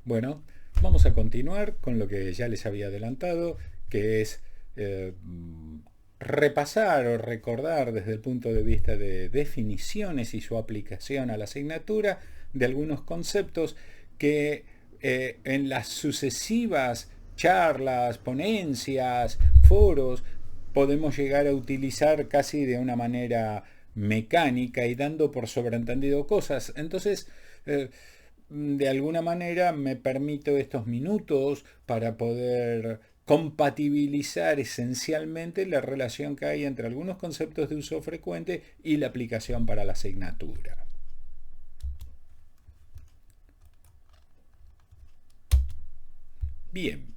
Bueno, vamos a continuar con lo que ya les había adelantado, que es eh, repasar o recordar desde el punto de vista de definiciones y su aplicación a la asignatura de algunos conceptos que en las sucesivas charlas, ponencias, foros, podemos llegar a utilizar casi de una manera mecánica y dando por sobreentendido cosas. Entonces, de alguna manera me permito estos minutos para poder compatibilizar esencialmente la relación que hay entre algunos conceptos de uso frecuente y la aplicación para la asignatura. Bien,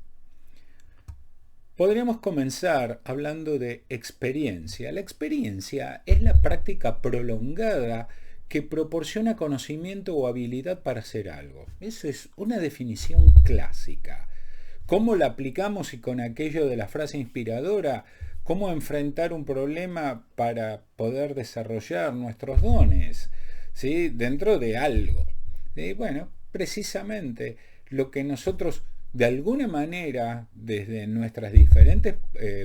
podríamos comenzar hablando de experiencia. La experiencia es la práctica prolongada que proporciona conocimiento o habilidad para hacer algo. Eso es una definición clásica. ¿Cómo la aplicamos y con aquello de la frase inspiradora? ¿Cómo enfrentar un problema para poder desarrollar nuestros dones? ¿Sí? Dentro de algo. Bueno, precisamente lo que nosotros de alguna manera desde nuestras diferentes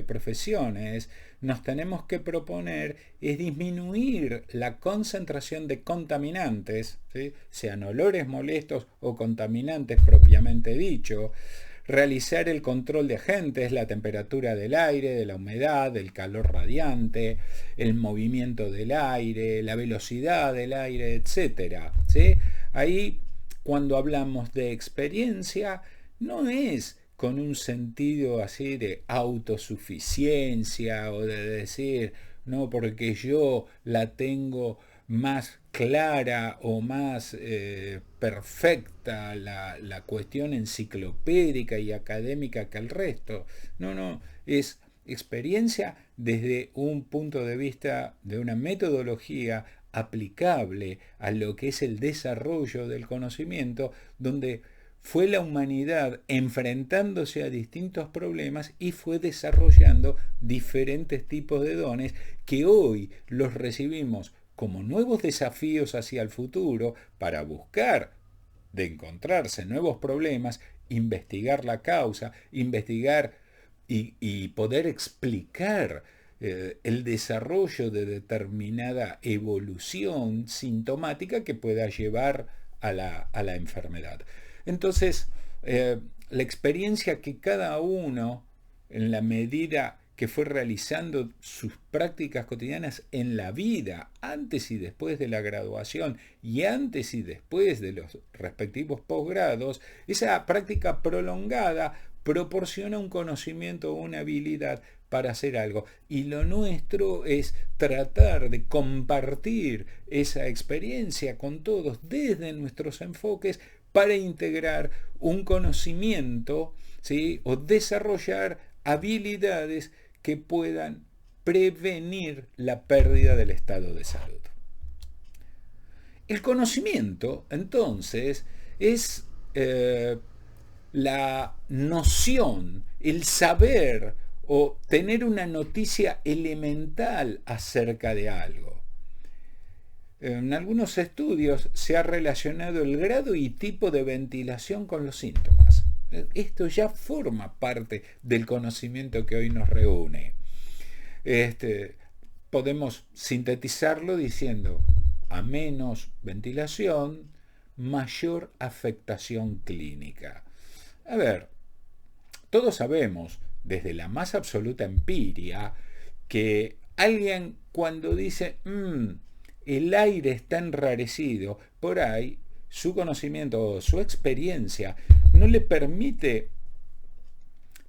profesiones nos tenemos que proponer es disminuir la concentración de contaminantes, ¿sí? Sean olores molestos o contaminantes propiamente dicho, realizar el control de agentes, la temperatura del aire, de la humedad, del calor radiante, el movimiento del aire, la velocidad del aire, etcétera. ¿Sí? Ahí, cuando hablamos de experiencia, no es con un sentido así de autosuficiencia o de decir, no, porque yo la tengo más clara o más perfecta la cuestión enciclopédica y académica que el resto. No, no, es experiencia desde un punto de vista de una metodología aplicable a lo que es el desarrollo del conocimiento, donde fue la humanidad enfrentándose a distintos problemas y fue desarrollando diferentes tipos de dones que hoy los recibimos como nuevos desafíos hacia el futuro para buscar de encontrarse nuevos problemas, investigar la causa, investigar y poder explicar el desarrollo de determinada evolución sintomática que pueda llevar a la enfermedad. Entonces, la experiencia que cada uno, en la medida que fue realizando sus prácticas cotidianas en la vida, antes y después de la graduación y antes y después de los respectivos posgrados, esa práctica prolongada proporciona un conocimiento o una habilidad para hacer algo. Y lo nuestro es tratar de compartir esa experiencia con todos desde nuestros enfoques para integrar un conocimiento, ¿sí? O desarrollar habilidades que puedan prevenir la pérdida del estado de salud. El conocimiento, entonces, es la noción, el saber o tener una noticia elemental acerca de algo. En algunos estudios se ha relacionado el grado y tipo de ventilación con los síntomas. Esto ya forma parte del conocimiento que hoy nos reúne. Podemos sintetizarlo diciendo, a menos ventilación, mayor afectación clínica. A ver, todos sabemos, desde la más absoluta empiria, que alguien cuando dice, el aire está enrarecido, por ahí su conocimiento o su experiencia no le permite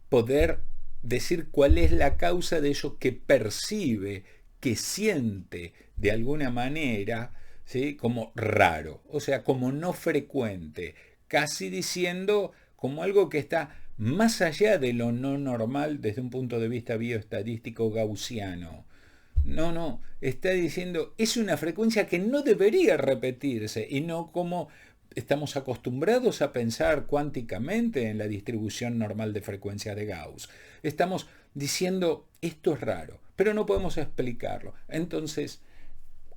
poder decir cuál es la causa de eso que percibe, que siente de alguna manera, ¿sí? Como raro, o sea, como no frecuente, casi diciendo como algo que está más allá de lo no normal desde un punto de vista bioestadístico gaussiano. No, no, está diciendo es una frecuencia que no debería repetirse y no como estamos acostumbrados a pensar cuánticamente en la distribución normal de frecuencias de Gauss. Estamos diciendo esto es raro, pero no podemos explicarlo. Entonces,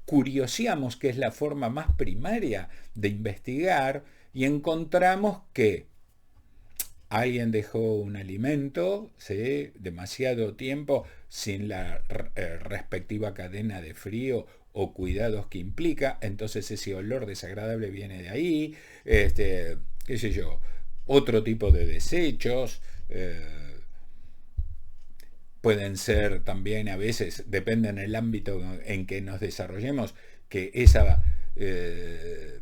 curioseamos, que es la forma más primaria de investigar, y encontramos que alguien dejó un alimento, ¿sí?, demasiado tiempo sin la respectiva cadena de frío o cuidados que implica, entonces ese olor desagradable viene de ahí, qué sé yo, otro tipo de desechos, pueden ser también a veces, depende en el ámbito en que nos desarrollemos, que esa eh,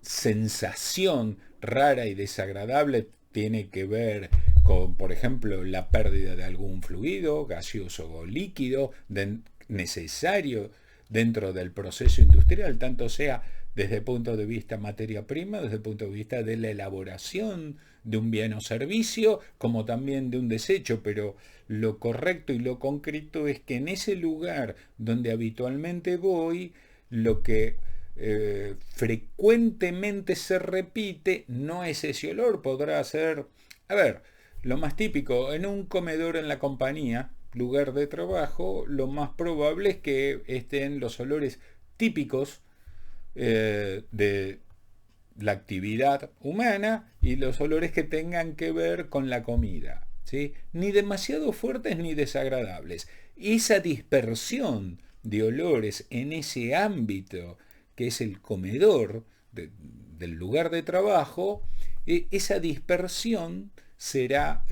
sensación rara y desagradable tiene que ver con, por ejemplo, la pérdida de algún fluido, gaseoso o líquido, necesario dentro del proceso industrial, tanto sea desde el punto de vista materia prima, desde el punto de vista de la elaboración de un bien o servicio, como también de un desecho, pero lo correcto y lo concreto es que en ese lugar donde habitualmente voy, lo que frecuentemente se repite no es ese olor, podrá ser, a ver, lo más típico, en un comedor en la compañía, lugar de trabajo, lo más probable es que estén los olores típicos de la actividad humana y los olores que tengan que ver con la comida, ¿sí? Ni demasiado fuertes ni desagradables. Esa dispersión de olores en ese ámbito que es el comedor del lugar de trabajo, esa dispersión será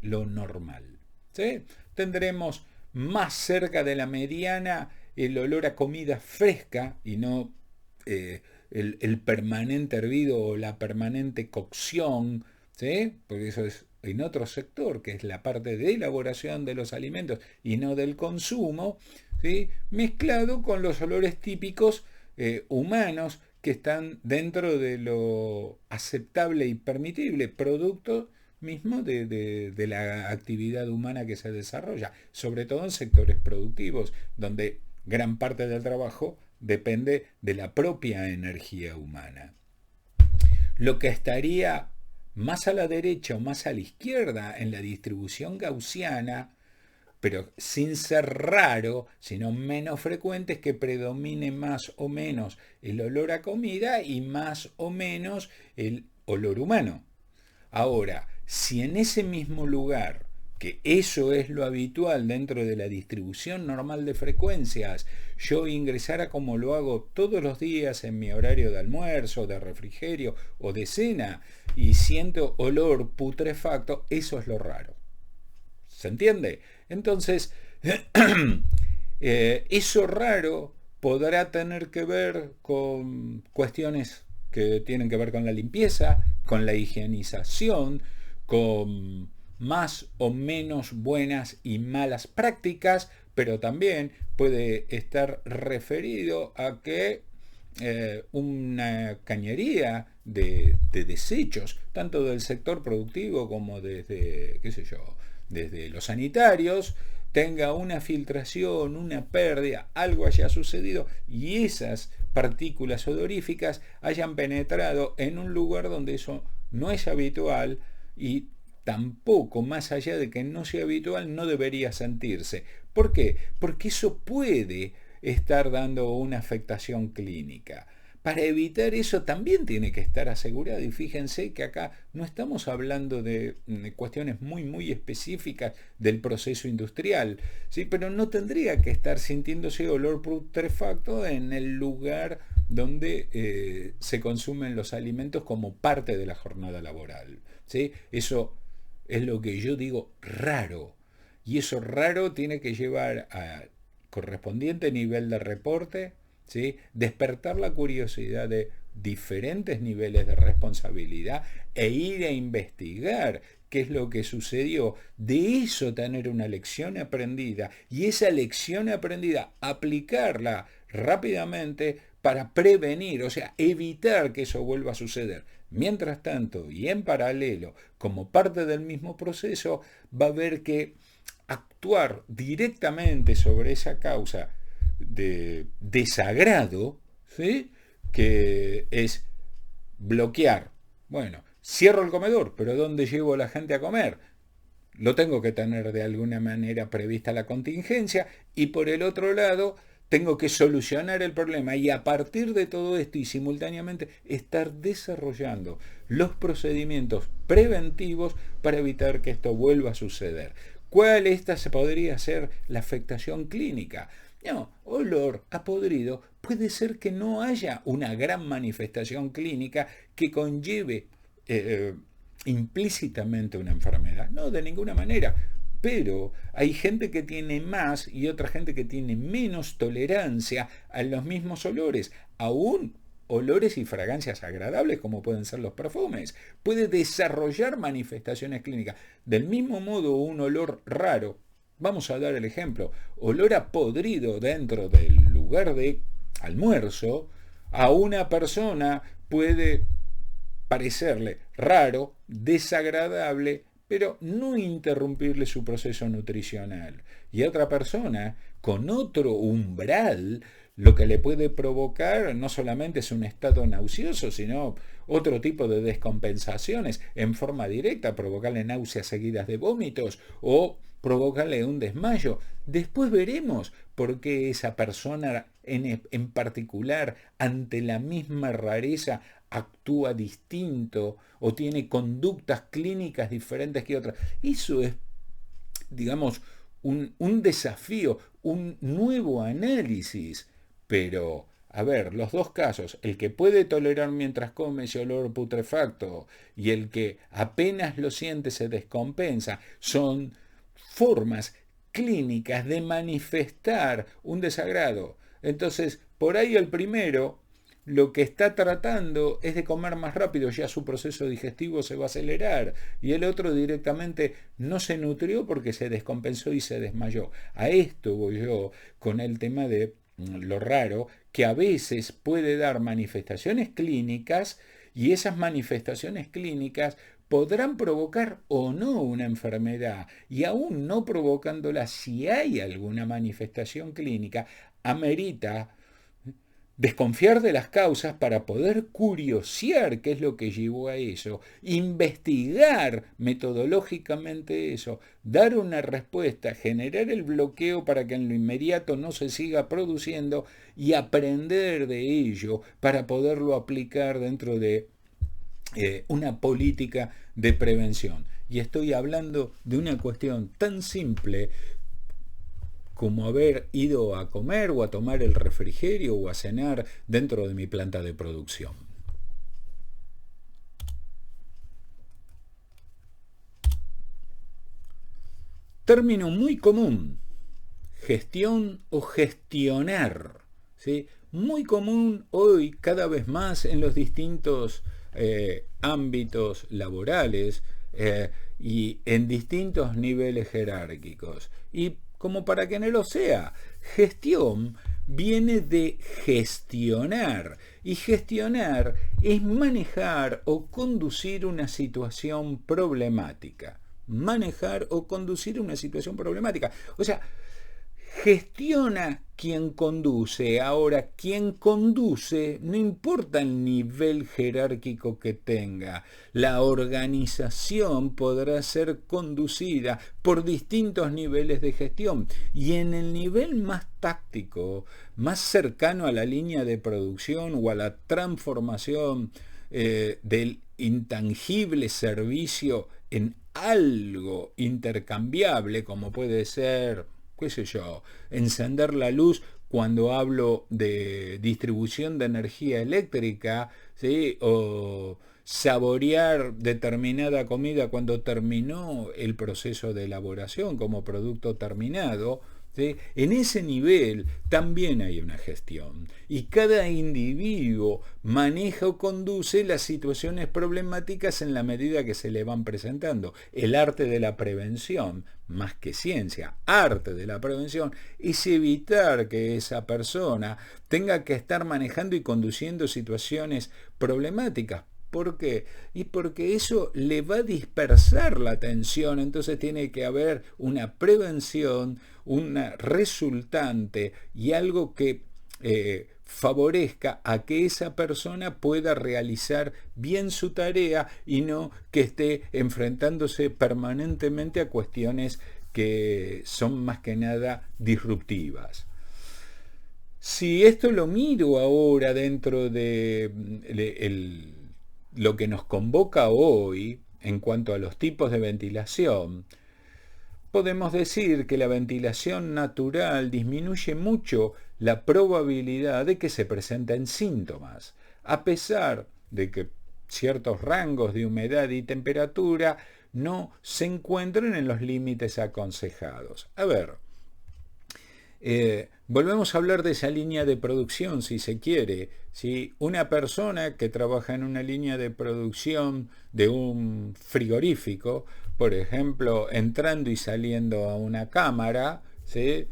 lo normal, ¿sí? Tendremos más cerca de la mediana el olor a comida fresca y no el permanente hervido o la permanente cocción, ¿sí? Porque eso es en otro sector, que es la parte de elaboración de los alimentos y no del consumo, ¿sí?, mezclado con los olores típicos humanos que están dentro de lo aceptable y permitible, producto mismo de la actividad humana que se desarrolla, sobre todo en sectores productivos, donde gran parte del trabajo depende de la propia energía humana. Lo que estaría más a la derecha o más a la izquierda en la distribución gaussiana, pero sin ser raro, sino menos frecuente, es que predomine más o menos el olor a comida y más o menos el olor humano. Ahora, si en ese mismo lugar, que eso es lo habitual dentro de la distribución normal de frecuencias, yo ingresara como lo hago todos los días en mi horario de almuerzo, de refrigerio o de cena, y siento olor putrefacto, eso es lo raro. ¿Se entiende? Entonces, eso raro podrá tener que ver con cuestiones que tienen que ver con la limpieza, con la higienización, con más o menos buenas y malas prácticas, pero también puede estar referido a que una cañería de desechos, tanto del sector productivo como desde, qué sé yo, desde los sanitarios, tenga una filtración, una pérdida, algo haya sucedido y esas partículas odoríficas hayan penetrado en un lugar donde eso no es habitual y tampoco, más allá de que no sea habitual, no debería sentirse. ¿Por qué? Porque eso puede estar dando una afectación clínica. Para evitar eso también tiene que estar asegurado, y fíjense que acá no estamos hablando de cuestiones muy específicas del proceso industrial, ¿sí? Pero no tendría que estar sintiéndose olor putrefacto en el lugar donde se consumen los alimentos como parte de la jornada laboral, ¿sí? Eso es lo que yo digo raro, y eso raro tiene que llevar a correspondiente nivel de reporte, ¿sí? Despertar la curiosidad de diferentes niveles de responsabilidad e ir a investigar qué es lo que sucedió. De eso tener una lección aprendida y esa lección aprendida aplicarla rápidamente para prevenir, o sea, evitar que eso vuelva a suceder. Mientras tanto, y en paralelo, como parte del mismo proceso, va a haber que actuar directamente sobre esa causa de desagrado, ¿sí?, que es bloquear. Bueno, cierro el comedor, pero ¿dónde llevo a la gente a comer? Lo tengo que tener de alguna manera prevista la contingencia y por el otro lado tengo que solucionar el problema y a partir de todo esto y simultáneamente estar desarrollando los procedimientos preventivos para evitar que esto vuelva a suceder. ¿Cuál esta se podría ser la afectación clínica? No, olor a podrido puede ser que no haya una gran manifestación clínica que conlleve implícitamente una enfermedad. No, de ninguna manera. Pero hay gente que tiene más y otra gente que tiene menos tolerancia a los mismos olores. Aún olores y fragancias agradables como pueden ser los perfumes. Puede desarrollar manifestaciones clínicas. Del mismo modo, un olor raro, vamos a dar el ejemplo, olor a podrido dentro del lugar de almuerzo, a una persona puede parecerle raro, desagradable, pero no interrumpirle su proceso nutricional. Y a otra persona, con otro umbral, lo que le puede provocar no solamente es un estado nauseoso, sino otro tipo de descompensaciones en forma directa, provocarle náuseas seguidas de vómitos o provocarle un desmayo. Después veremos por qué esa persona en particular, ante la misma rareza, actúa distinto o tiene conductas clínicas diferentes que otras. Eso es, digamos, un desafío, un nuevo análisis. Pero, a ver, los dos casos, el que puede tolerar mientras come ese olor putrefacto y el que apenas lo siente se descompensa, son formas clínicas de manifestar un desagrado. Entonces, por ahí el primero lo que está tratando es de comer más rápido, ya su proceso digestivo se va a acelerar, y el otro directamente no se nutrió porque se descompensó y se desmayó. A esto voy yo con el tema de lo raro, que a veces puede dar manifestaciones clínicas y esas manifestaciones clínicas podrán provocar o no una enfermedad, y aún no provocándola, si hay alguna manifestación clínica, amerita desconfiar de las causas para poder curiosear qué es lo que llevó a eso, investigar metodológicamente eso, dar una respuesta, generar el bloqueo para que en lo inmediato no se siga produciendo y aprender de ello para poderlo aplicar dentro de una política de prevención. Y estoy hablando de una cuestión tan simple como haber ido a comer o a tomar el refrigerio o a cenar dentro de mi planta de producción. Término muy común, gestión o gestionar, ¿sí? Muy común hoy cada vez más en los distintos ámbitos laborales y en distintos niveles jerárquicos. Y como para que no lo sea, gestión viene de gestionar, y gestionar es manejar o conducir una situación problemática. Manejar o conducir una situación problemática. O sea, gestiona quien conduce. Ahora, quien conduce, no importa el nivel jerárquico que tenga, la organización podrá ser conducida por distintos niveles de gestión. Y en el nivel más táctico, más cercano a la línea de producción o a la transformación del intangible servicio en algo intercambiable, como puede ser, qué sé yo, encender la luz cuando hablo de distribución de energía eléctrica, ¿sí? O saborear determinada comida cuando terminó el proceso de elaboración como producto terminado, ¿sí? En ese nivel también hay una gestión y cada individuo maneja o conduce las situaciones problemáticas en la medida que se le van presentando. El arte de la prevención, más que ciencia, arte de la prevención, es evitar que esa persona tenga que estar manejando y conduciendo situaciones problemáticas. ¿Por qué? Y porque eso le va a dispersar la atención, entonces tiene que haber una prevención, una resultante y algo que favorezca a que esa persona pueda realizar bien su tarea y no que esté enfrentándose permanentemente a cuestiones que son más que nada disruptivas. Si esto lo miro ahora dentro de lo que nos convoca hoy en cuanto a los tipos de ventilación, podemos decir que la ventilación natural disminuye mucho la probabilidad de que se presenten síntomas, a pesar de que ciertos rangos de humedad y temperatura no se encuentren en los límites aconsejados. A ver, volvemos a hablar de esa línea de producción, si se quiere. Si una persona que trabaja en una línea de producción de un frigorífico, por ejemplo, entrando y saliendo a una cámara, ¿sí?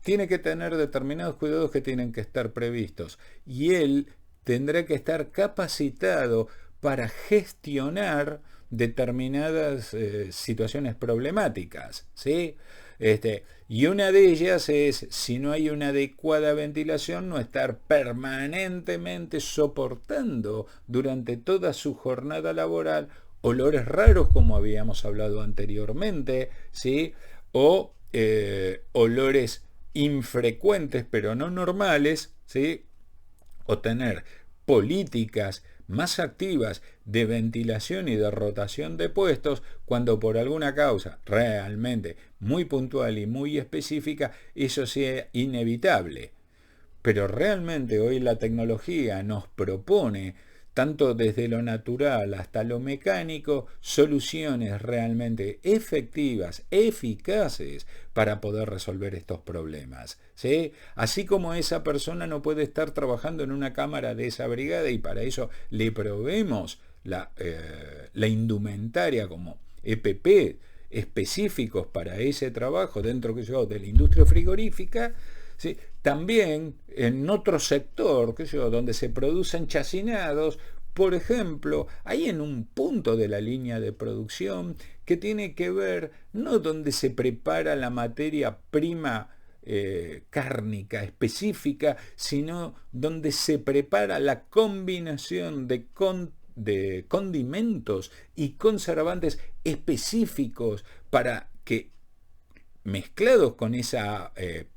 Tiene que tener determinados cuidados que tienen que estar previstos. Y él tendrá que estar capacitado para gestionar determinadas situaciones problemáticas, ¿sí? Y una de ellas es, si no hay una adecuada ventilación, no estar permanentemente soportando durante toda su jornada laboral olores raros, como habíamos hablado anteriormente, ¿sí? O olores infrecuentes pero no normales, ¿sí? O tener políticas más activas de ventilación y de rotación de puestos cuando por alguna causa realmente muy puntual y muy específica eso sea inevitable. Pero realmente hoy la tecnología nos propone, tanto desde lo natural hasta lo mecánico, soluciones realmente efectivas, eficaces para poder resolver estos problemas, ¿sí? Así como esa persona no puede estar trabajando en una cámara de esa brigada y para eso le proveemos la indumentaria como EPP específicos para ese trabajo dentro de la industria frigorífica, ¿sí? También en otro sector, donde se producen chacinados, por ejemplo, hay en un punto de la línea de producción que tiene que ver no donde se prepara la materia prima cárnica específica, sino donde se prepara la combinación de condimentos y conservantes específicos para que mezclados con esa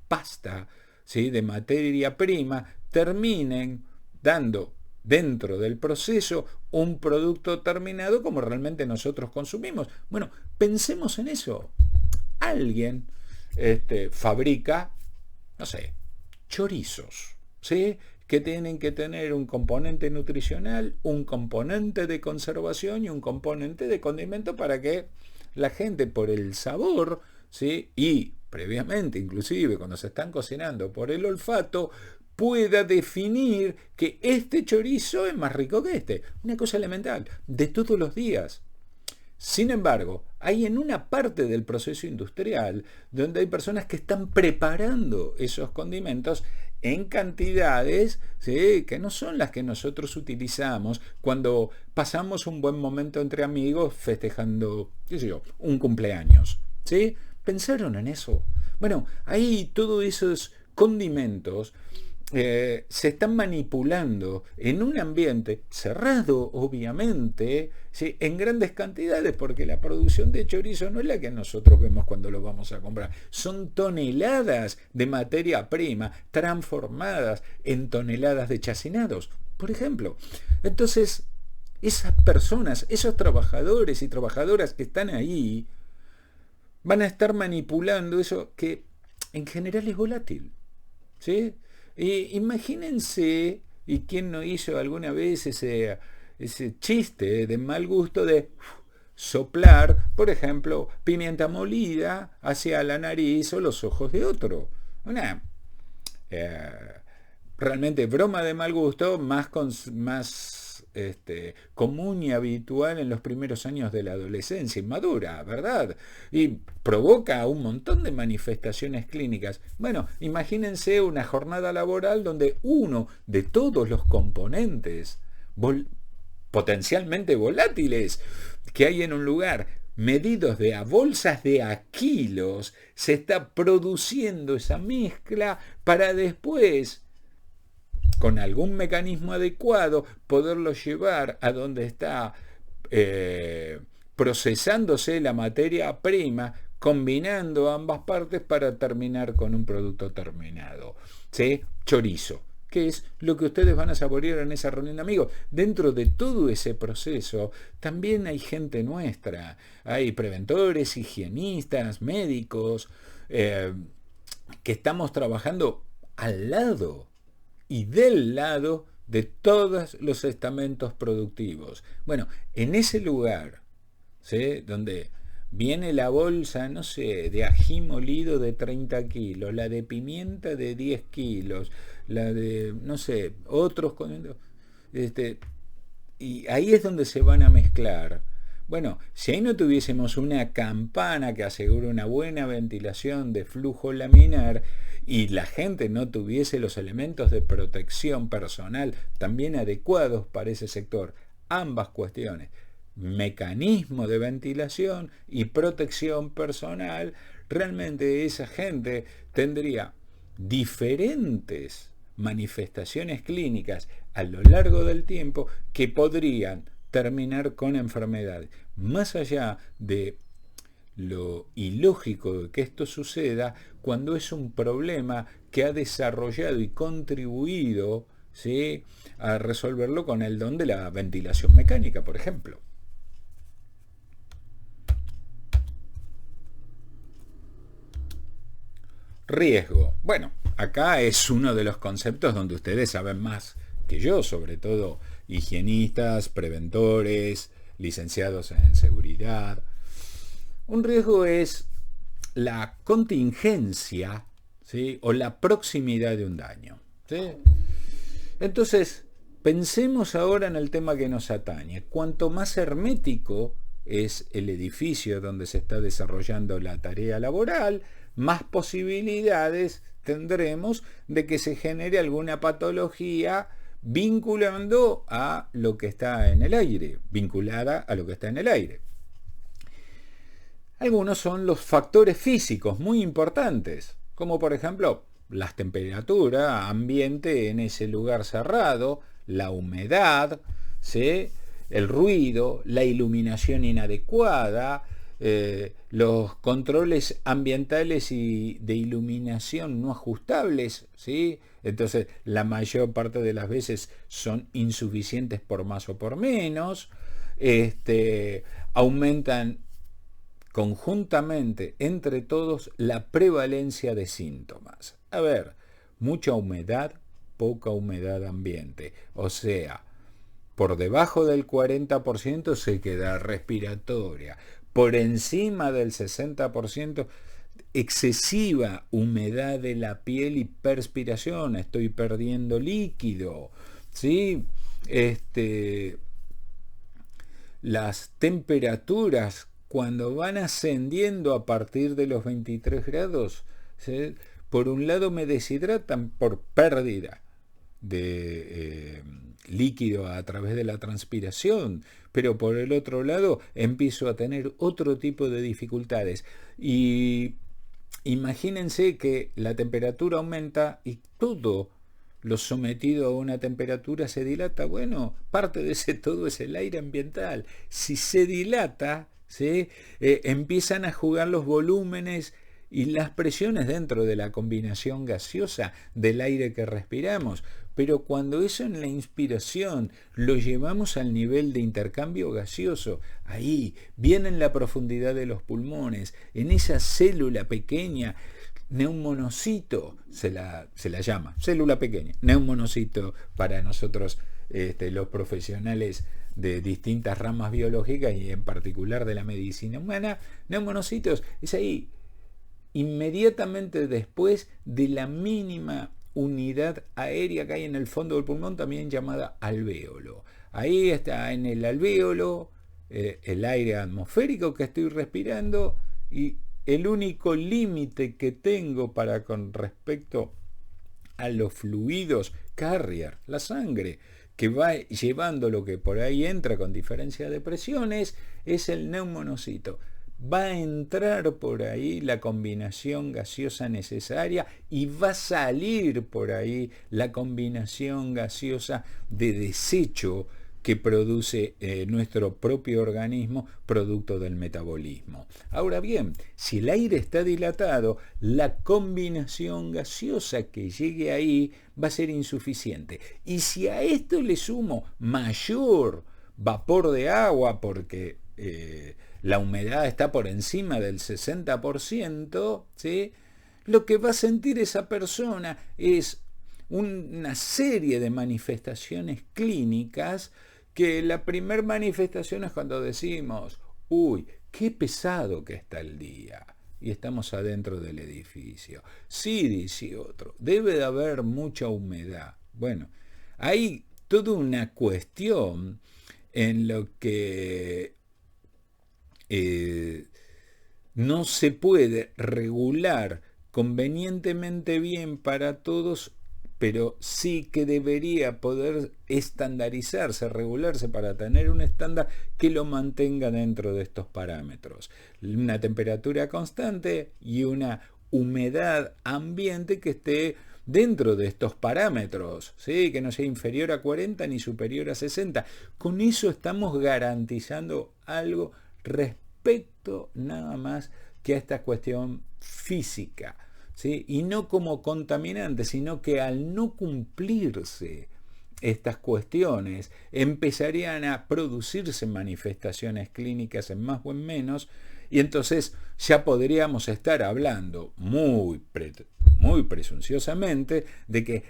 pasta, ¿sí?, de materia prima, terminen dando dentro del proceso un producto terminado como realmente nosotros consumimos. Bueno, pensemos en eso. Alguien fabrica, no sé, chorizos, ¿sí?, que tienen que tener un componente nutricional, un componente de conservación y un componente de condimento para que la gente, por el sabor, ¿sí?, y previamente, inclusive cuando se están cocinando, por el olfato, pueda definir que este chorizo es más rico que este. Una cosa elemental, de todos los días. Sin embargo, hay en una parte del proceso industrial donde hay personas que están preparando esos condimentos en cantidades, ¿sí?, que no son las que nosotros utilizamos cuando pasamos un buen momento entre amigos festejando, qué sé yo, un cumpleaños, ¿sí? ¿Pensaron en eso? Bueno, ahí todos esos condimentos se están manipulando en un ambiente cerrado, obviamente, ¿sí?, en grandes cantidades, porque la producción de chorizo no es la que nosotros vemos cuando lo vamos a comprar. Son toneladas de materia prima transformadas en toneladas de chacinados, por ejemplo. Entonces, esas personas, esos trabajadores y trabajadoras que están ahí, van a estar manipulando eso que en general es volátil, ¿sí? Imagínense, y quién no hizo alguna vez ese chiste de mal gusto de soplar, por ejemplo, pimienta molida hacia la nariz o los ojos de otro. Una eh, realmente broma de mal gusto, más común y habitual en los primeros años de la adolescencia inmadura, ¿verdad? Y provoca un montón de manifestaciones clínicas. Bueno, imagínense una jornada laboral donde uno de todos los componentes potencialmente volátiles que hay en un lugar, medidos de a bolsas de a kilos, se está produciendo esa mezcla para después, con algún mecanismo adecuado, poderlo llevar a donde está procesándose la materia prima combinando ambas partes para terminar con un producto terminado. ¿Sí? Chorizo, que es lo que ustedes van a saborear en esa reunión de amigos. Dentro de todo ese proceso también hay gente nuestra, hay preventores, higienistas, médicos, que estamos trabajando al lado y del lado de todos los estamentos productivos. Bueno, en ese lugar, ¿sí? Donde viene la bolsa, no sé, de ají molido de 30 kilos, la de pimienta de 10 kilos, la de, no sé, otros condimentos, y ahí es donde se van a mezclar. Bueno, si ahí no tuviésemos una campana que asegure una buena ventilación de flujo laminar y la gente no tuviese los elementos de protección personal también adecuados para ese sector, ambas cuestiones, mecanismo de ventilación y protección personal, realmente esa gente tendría diferentes manifestaciones clínicas a lo largo del tiempo que podrían terminar con enfermedades. Más allá de lo ilógico de que esto suceda cuando es un problema que ha desarrollado y contribuido, ¿sí?, a resolverlo con el don de la ventilación mecánica, por ejemplo. Riesgo. Bueno, acá es uno de los conceptos donde ustedes saben más que yo, sobre todo higienistas, preventores, licenciados en seguridad. Un riesgo es la contingencia, ¿sí?, o la proximidad de un daño, ¿sí? Entonces, pensemos ahora en el tema que nos atañe. Cuanto más hermético es el edificio donde se está desarrollando la tarea laboral, más posibilidades tendremos de que se genere alguna patología vinculando a lo que está en el aire, vinculada a lo que está en el aire. Algunos son los factores físicos muy importantes, como por ejemplo las temperaturas, ambiente en ese lugar cerrado, la humedad, ¿sí?, el ruido, la iluminación inadecuada, los controles ambientales y de iluminación no ajustables, ¿sí? Entonces la mayor parte de las veces son insuficientes por más o por menos, aumentan conjuntamente entre todos la prevalencia de síntomas. A ver, mucha humedad, poca humedad ambiente, o sea, por debajo del 40% sequedad respiratoria, por encima del 60% excesiva humedad de la piel y perspiración, estoy perdiendo líquido, ¿sí? Las temperaturas cuando van ascendiendo a partir de los 23 grados, ¿sí?, por un lado me deshidratan por pérdida de líquido a través de la transpiración, pero por el otro lado empiezo a tener otro tipo de dificultades. Y imagínense que la temperatura aumenta y todo lo sometido a una temperatura se dilata. Bueno, parte de ese todo es el aire ambiental. Si se dilata, ¿sí?, empiezan a jugar los volúmenes y las presiones dentro de la combinación gaseosa del aire que respiramos. Pero cuando eso en la inspiración lo llevamos al nivel de intercambio gaseoso, ahí viene en la profundidad de los pulmones, en esa célula pequeña, neumonocito se la llama, célula pequeña, neumonocito para nosotros los profesionales de distintas ramas biológicas y en particular de la medicina humana. Neumonocitos es ahí, inmediatamente después de la mínima unidad aérea que hay en el fondo del pulmón, también llamada alvéolo. Ahí está en el alvéolo el aire atmosférico que estoy respirando, y el único límite que tengo para con respecto a los fluidos carrier, la sangre, que va llevando lo que por ahí entra con diferencia de presiones, es el neumonocito. Va a entrar por ahí la combinación gaseosa necesaria y va a salir por ahí la combinación gaseosa de desecho que produce nuestro propio organismo producto del metabolismo. Ahora bien, si el aire está dilatado, la combinación gaseosa que llegue ahí va a ser insuficiente. Y si a esto le sumo mayor vapor de agua, porque la humedad está por encima del 60%, ¿sí? Lo que va a sentir esa persona es una serie de manifestaciones clínicas, que la primera manifestación es cuando decimos, uy, qué pesado que está el día, y estamos adentro del edificio. Sí, dice otro, debe de haber mucha humedad. Bueno, hay toda una cuestión en lo que no se puede regular convenientemente bien para todos, pero sí que debería poder estandarizarse, regularse para tener un estándar que lo mantenga dentro de estos parámetros. Una temperatura constante y una humedad ambiente que esté dentro de estos parámetros, ¿sí? Que no sea inferior a 40 ni superior a 60. Con eso estamos garantizando algo respecto nada más que a esta cuestión física, ¿sí? Y no como contaminante, sino que al no cumplirse estas cuestiones empezarían a producirse manifestaciones clínicas en más o en menos, y entonces ya podríamos estar hablando muy presunciosamente de que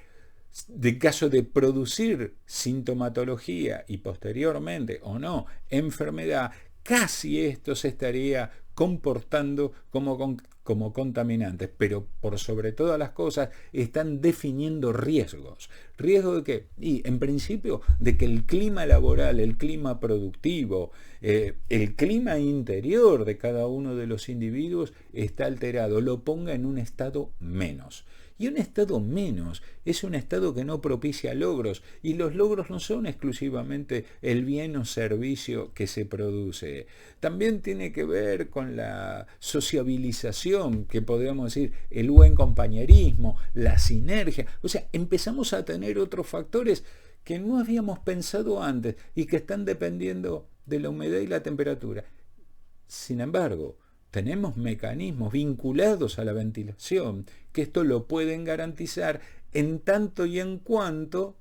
de caso de producir sintomatología y posteriormente o no enfermedad, casi esto se estaría comportando como contaminantes, pero por sobre todas las cosas están definiendo riesgos. ¿Riesgo de qué? Y en principio de que el clima laboral, el clima productivo, el clima interior de cada uno de los individuos está alterado, lo ponga en un estado menos. Y un estado menos es un estado que no propicia logros, y los logros no son exclusivamente el bien o servicio que se produce. También tiene que ver con la sociabilización, que podríamos decir el buen compañerismo, la sinergia. O sea, empezamos a tener otros factores que no habíamos pensado antes y que están dependiendo de la humedad y la temperatura. Sin embargo, tenemos mecanismos vinculados a la ventilación que esto lo pueden garantizar en tanto y en cuanto,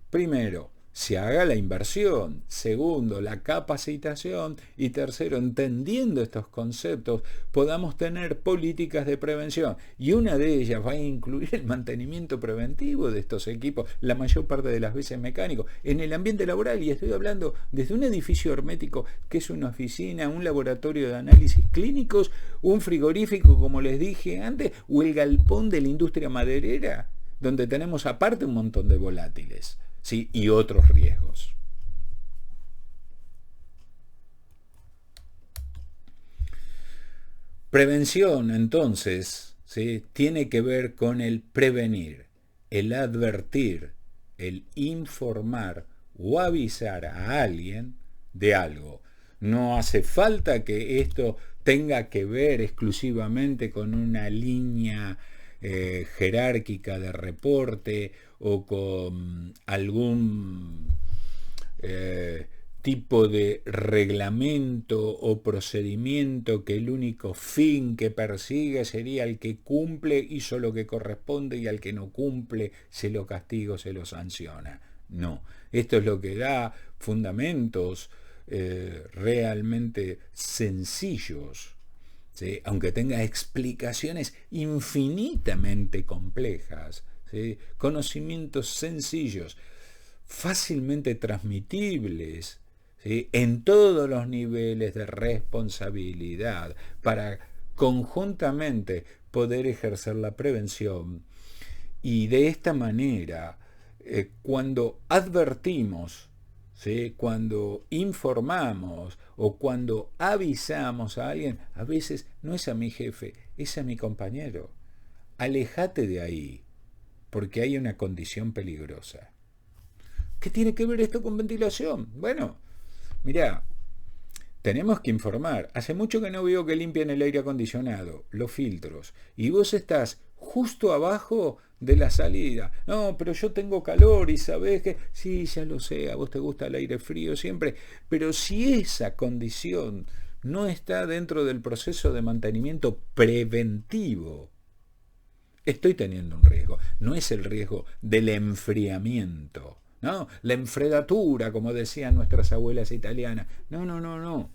primero, se haga la inversión, segundo, la capacitación, y tercero, entendiendo estos conceptos, podamos tener políticas de prevención. Y una de ellas va a incluir el mantenimiento preventivo de estos equipos, la mayor parte de las veces mecánicos, en el ambiente laboral, y estoy hablando desde un edificio hermético que es una oficina, un laboratorio de análisis clínicos, un frigorífico, como les dije antes, o el galpón de la industria maderera, donde tenemos aparte un montón de volátiles, ¿sí? Y otros riesgos. Prevención, entonces, ¿sí? Tiene que ver con el prevenir, el advertir, el informar o avisar a alguien de algo. No hace falta que esto tenga que ver exclusivamente con una línea jerárquica de reporte o con algún tipo de reglamento o procedimiento que el único fin que persigue sería el que cumple, hizo lo que corresponde, y al que no cumple se lo castiga o se lo sanciona. No, esto es lo que da fundamentos realmente sencillos, ¿sí? Aunque tenga explicaciones infinitamente complejas, ¿sí? Conocimientos sencillos, fácilmente transmitibles, ¿sí? En todos los niveles de responsabilidad, para conjuntamente poder ejercer la prevención. Y de esta manera, cuando advertimos, ¿sí? Cuando informamos o cuando avisamos a alguien, a veces no es a mi jefe, es a mi compañero. Alejate de ahí, porque hay una condición peligrosa. ¿Qué tiene que ver esto con ventilación? Bueno, mirá, tenemos que informar. Hace mucho que no veo que limpian el aire acondicionado, los filtros, y vos estás justo abajo de la salida. No, pero yo tengo calor y sabés que... Sí, ya lo sé, a vos te gusta el aire frío siempre, pero si esa condición no está dentro del proceso de mantenimiento preventivo, estoy teniendo un riesgo. No es el riesgo del enfriamiento, ¿no? La enfredatura, como decían nuestras abuelas italianas. No, no, no, no.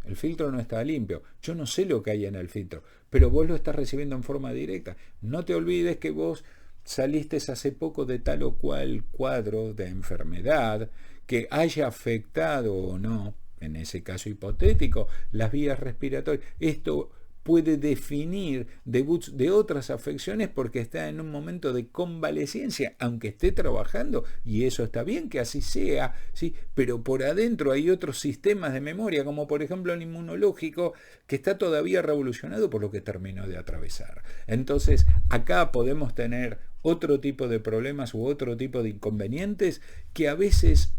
El filtro no está limpio. Yo no sé lo que hay en el filtro, pero vos lo estás recibiendo en forma directa. No te olvides que vos saliste hace poco de tal o cual cuadro de enfermedad que haya afectado o no, en ese caso hipotético, las vías respiratorias. Esto puede definir debuts de otras afecciones porque está en un momento de convalecencia, aunque esté trabajando, y eso está bien que así sea, ¿sí? Pero por adentro hay otros sistemas de memoria, como por ejemplo el inmunológico, que está todavía revolucionado por lo que terminó de atravesar. Entonces, acá podemos tener otro tipo de problemas u otro tipo de inconvenientes que a veces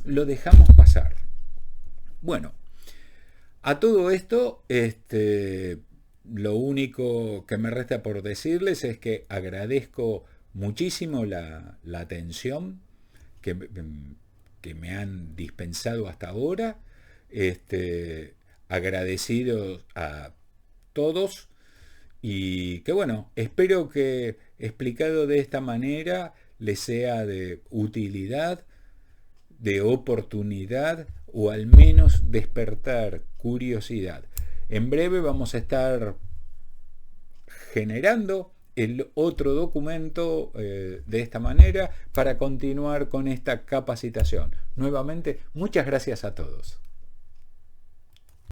lo dejamos pasar. Bueno, a todo esto, lo único que me resta por decirles es que agradezco muchísimo la atención que, que me han dispensado hasta ahora. Agradecidos a todos y que bueno, espero que explicado de esta manera les sea de utilidad, de oportunidad o al menos despertar curiosidad. En breve vamos a estar generando el otro documento de esta manera para continuar con esta capacitación. Nuevamente, muchas gracias a todos.